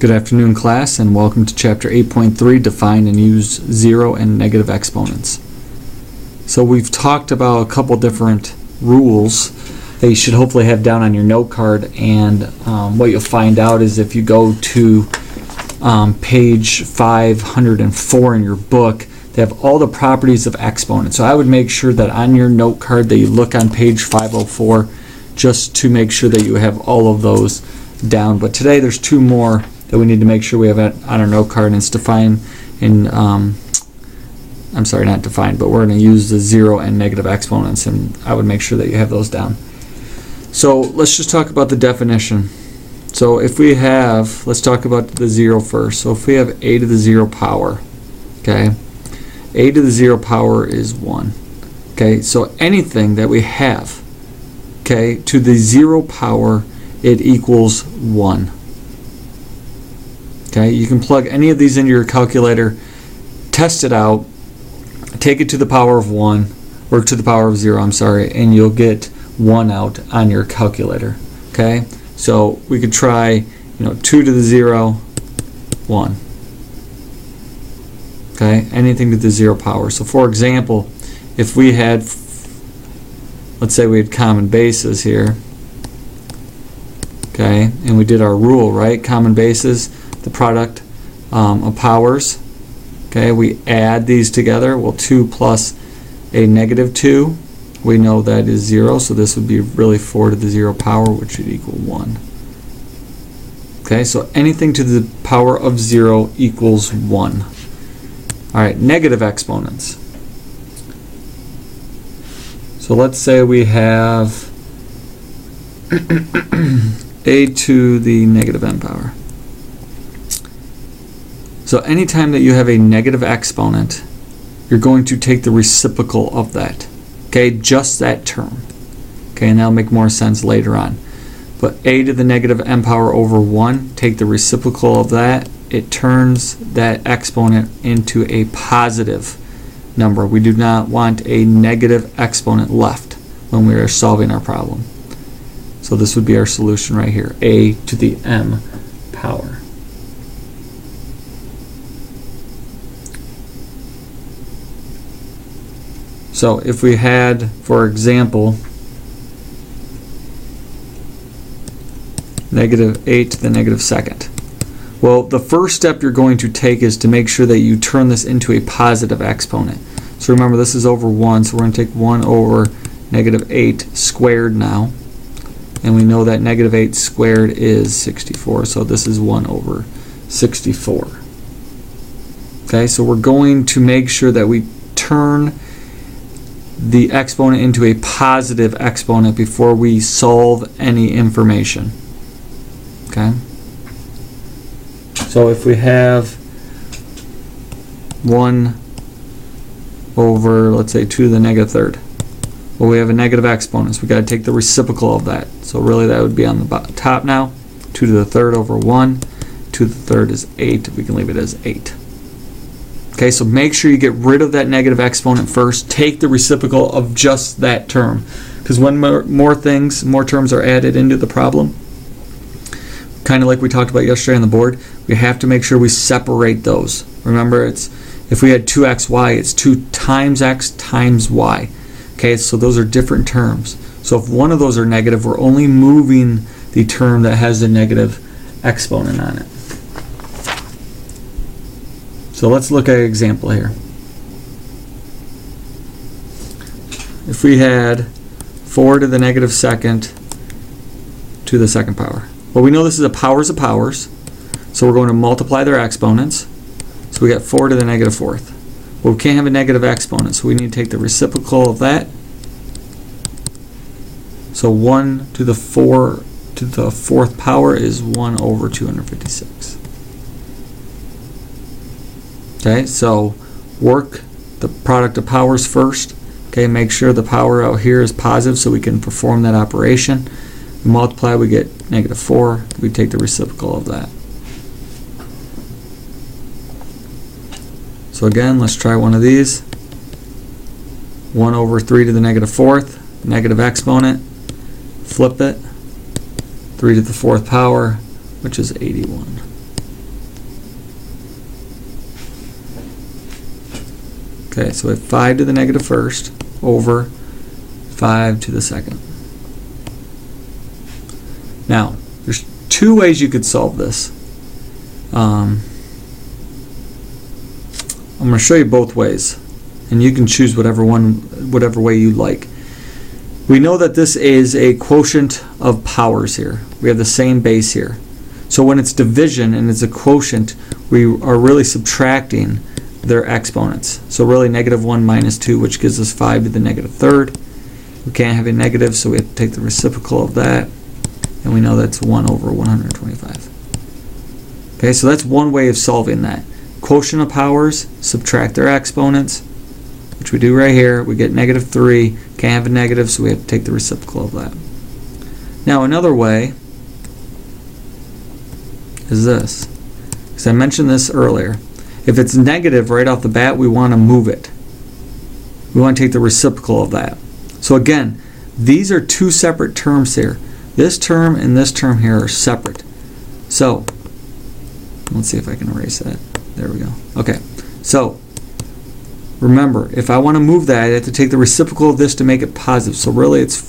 Good afternoon, class, and welcome to Chapter 8.3, Define and Use Zero and Negative Exponents. So we've talked about a couple different rules that you should hopefully have down on your note card, and what you'll find out is if you go to page 504 in your book, they have all the properties of exponents. So I would make sure that on your note card that you look on page 504 just to make sure that you have all of those down. But today there's two more that we need to make sure we have on our note card, and it's define in I'm sorry, not define, but we're going to use the zero and negative exponents, and I would make sure that you have those down. So let's just talk about the definition. So if we have, let's talk about the zero first. So if we have a to the zero power, okay, a to the zero power is 1. Okay, so anything that we have, okay, to the zero power, it equals 1. Okay, you can plug any of these into your calculator, test it out, take it to the power of 1, or to the power of 0, I'm sorry, and you'll get 1 out on your calculator. Okay, so we could try, 2 to the 0, 1. Okay, anything to the 0 power. So for example, if we had, let's say we had common bases here, okay, and we did our rule, right? Common bases, the product of powers. Okay, we add these together. Well, 2 plus a negative 2, we know that is 0, so this would be really 4 to the 0 power, which would equal 1. Okay, so anything to the power of 0 equals 1. Alright, negative exponents. So let's say we have a to the negative n power. So anytime that you have a negative exponent, you're going to take the reciprocal of that. Okay, just that term. Okay, and that'll make more sense later on. But a to the negative n power over 1, take the reciprocal of that. It turns that exponent into a positive number. We do not want a negative exponent left when we are solving our problem. So this would be our solution right here, a to the m power. So if we had, for example, negative 8 to the negative second. Well, the first step you're going to take is to make sure that you turn this into a positive exponent. So remember, this is over 1, so we're going to take 1 over negative 8 squared now. And we know that negative 8 squared is 64, so this is 1 over 64. Okay, so we're going to make sure that we turn the exponent into a positive exponent before we solve any information. Okay? So if we have 1 over, let's say, 2 to the negative third, well, we have a negative exponent, so we've got to take the reciprocal of that. So really that would be on the top now. 2 to the third over 1. 2 to the third is 8. We can leave it as 8. Okay, so make sure you get rid of that negative exponent first. Take the reciprocal of just that term. Because when more terms are added into the problem, kind of like we talked about yesterday on the board, we have to make sure we separate those. Remember, if we had 2xy, it's 2 times x times y. Okay, so those are different terms. So if one of those are negative, we're only moving the term that has a negative exponent on it. So let's look at an example here. If we had 4 to the negative second to the second power. Well, we know this is a powers of powers, so we're going to multiply their exponents. So we got 4 to the negative fourth. Well, we can't have a negative exponent, so we need to take the reciprocal of that. So 1 to the 4 to the fourth power is 1 over 256. Okay, so work the product of powers first. Okay, make sure the power out here is positive so we can perform that operation. We multiply, we get negative 4. We take the reciprocal of that. So again, let's try one of these. 1 over 3 to the negative fourth, negative exponent. Flip it. 3 to the fourth power, which is 81. Okay, so we have 5 to the negative first over 5 to the second. Now, there's two ways you could solve this. I'm going to show you both ways, and you can choose whatever way you like. We know that this is a quotient of powers here. We have the same base here. So when it's division and it's a quotient, we are really subtracting their exponents. So really -1 minus 2, which gives us 5 to the negative third. We can't have a negative, so we have to take the reciprocal of that. And we know that's 1 over 125. Okay, so that's one way of solving that. Quotient of powers, subtract their exponents, which we do right here. We get -3, can't have a negative, so we have to take the reciprocal of that. Now another way is this. Because I mentioned this earlier. If it's negative right off the bat, we want to move it. We want to take the reciprocal of that. So again, these are two separate terms here. This term and this term here are separate. So, let's see if I can erase that. There we go. Okay, so remember, if I want to move that, I have to take the reciprocal of this to make it positive. So really it's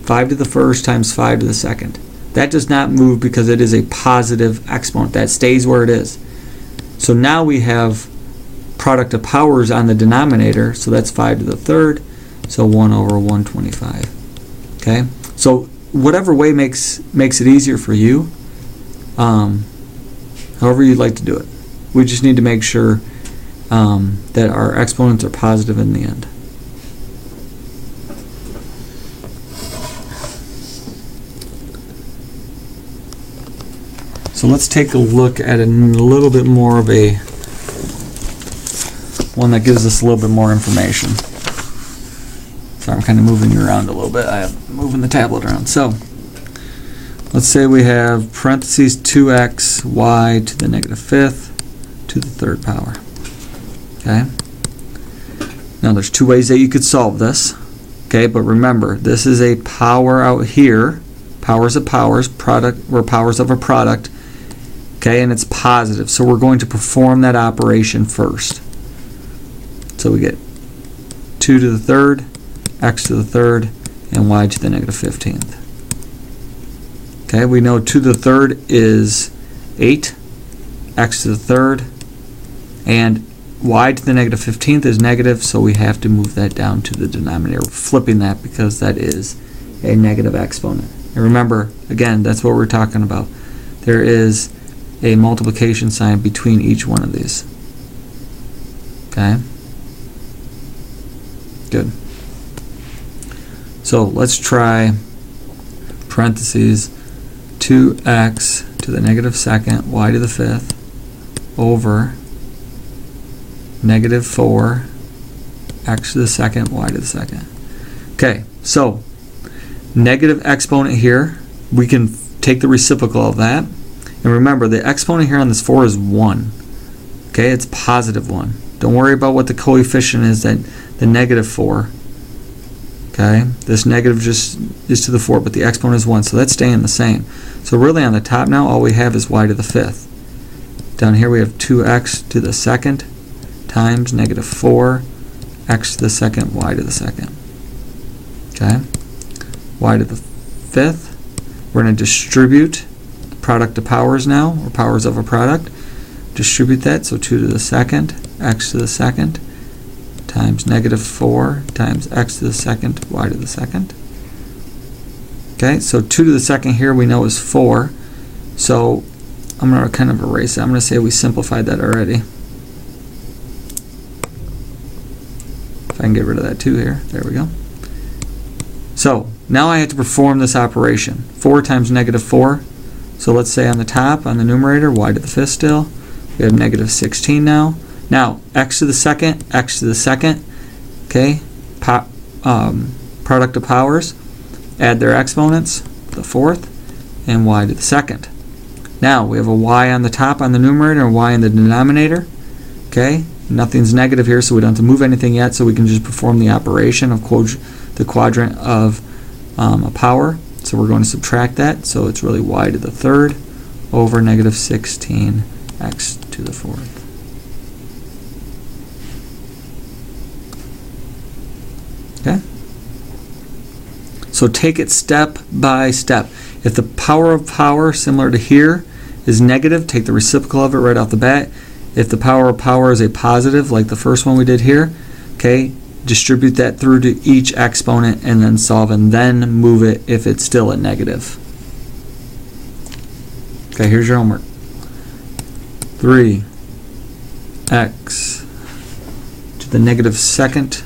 5 to the first times 5 to the second. That does not move because it is a positive exponent. That stays where it is. So now we have product of powers on the denominator, so that's 5 to the third, so 1 over 125. Okay? So whatever way makes it easier for you, however you'd like to do it. We just need to make sure that our exponents are positive in the end. So let's take a look at a little bit more of one that gives us a little bit more information. So I'm kind of moving you around a little bit. I'm moving the tablet around. So let's say we have parentheses 2x y to the negative fifth to the third power. Okay. Now there's two ways that you could solve this. Okay, but remember, this is a power out here. Powers of powers, product, or powers of a product. Okay, and it's positive. So we're going to perform that operation first. So we get 2 to the third, x to the third, and y to the negative 15th. Okay, we know 2 to the third is 8, x to the third, and y to the negative 15th is negative, so we have to move that down to the denominator. We're flipping that because that is a negative exponent. And remember, again, that's what we're talking about. There is a multiplication sign between each one of these. Okay? Good. So let's try parentheses 2x to the negative second, y to the fifth, over negative 4, x to the second, y to the second. Okay, so negative exponent here, we can take the reciprocal of that. And remember, the exponent here on this 4 is 1. Okay, it's positive 1. Don't worry about what the coefficient is, that the negative 4. Okay, this negative just is to the 4, but the exponent is 1, so that's staying the same. So really on the top now, all we have is y to the fifth. Down here we have 2x to the second times negative 4, x to the second, y to the second. Okay, y to the fifth. We're going to distribute product of powers now, or powers of a product. Distribute that, so 2 to the second, x to the second, times negative 4 times x to the second, y to the second. Okay, so 2 to the second here we know is 4. So I'm going to kind of erase that. I'm going to say we simplified that already. If I can get rid of that 2 here. There we go. So now I have to perform this operation. 4 times negative 4. So let's say on the top, on the numerator, y to the fifth still. We have negative 16 now. Now, x to the second, okay, product of powers, add their exponents, the fourth, and y to the second. Now, we have a y on the top on the numerator and a y in the denominator, okay. Nothing's negative here, so we don't have to move anything yet, so we can just perform the operation of the quadrant of a power. So we're going to subtract that, so it's really y to the third over negative 16 x to the fourth. So take it step by step. If the power of power, similar to here, is negative, take the reciprocal of it right off the bat. If the power of power is a positive, like the first one we did here, okay, distribute that through to each exponent and then solve, and then move it if it's still a negative. Okay, here's your homework. 3x to the negative second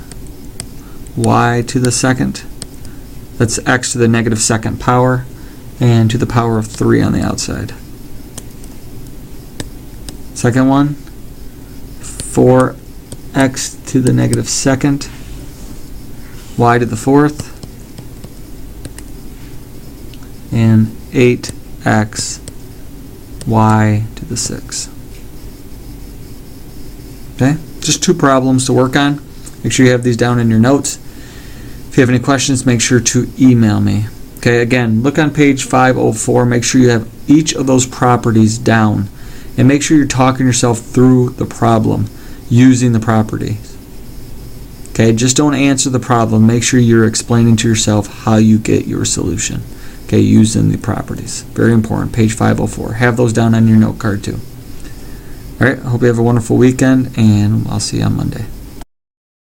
y to the second. That's x to the negative second power, and to the power of 3 on the outside. Second one, 4x to the negative second, y to the fourth, and 8x y to the sixth. Okay, just 2 problems to work on. Make sure you have these down in your notes. If you have any questions, make sure to email me. Okay, again, look on page 504. Make sure you have each of those properties down, and make sure you're talking yourself through the problem using the properties. Okay, just don't answer the problem. Make sure you're explaining to yourself how you get your solution. Okay, using the properties. Very important. Page 504. Have those down on your note card too. All right, I hope you have a wonderful weekend, and I'll see you on Monday.